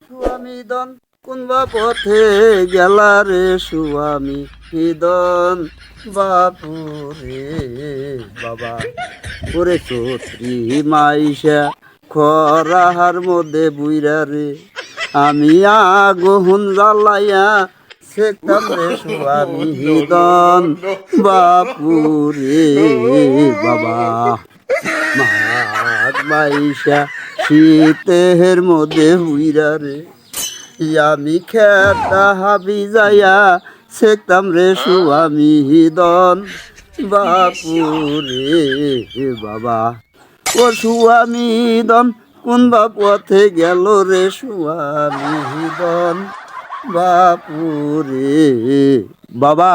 স্বামী দন কোনবা পথে গেলা রে স্বামী দন বাপুরে বাবা ওরে চৌত্রি মাইশা খরাহার মধ্যে বুইরা রে আমি আগুন জ্বালাইয়া সেকতাম রে স্বামী দন বাপুরে বাবা মাঘ মাইশা শীতের মধ্যে হুইরা রে আমি খেতা হাবি যাইয়া সেকতাম রে স্বামী দন বাপুরে বাবা ও স্বামী দন কোন পথে গেল রে স্বামী দন বাপুরে বাবা।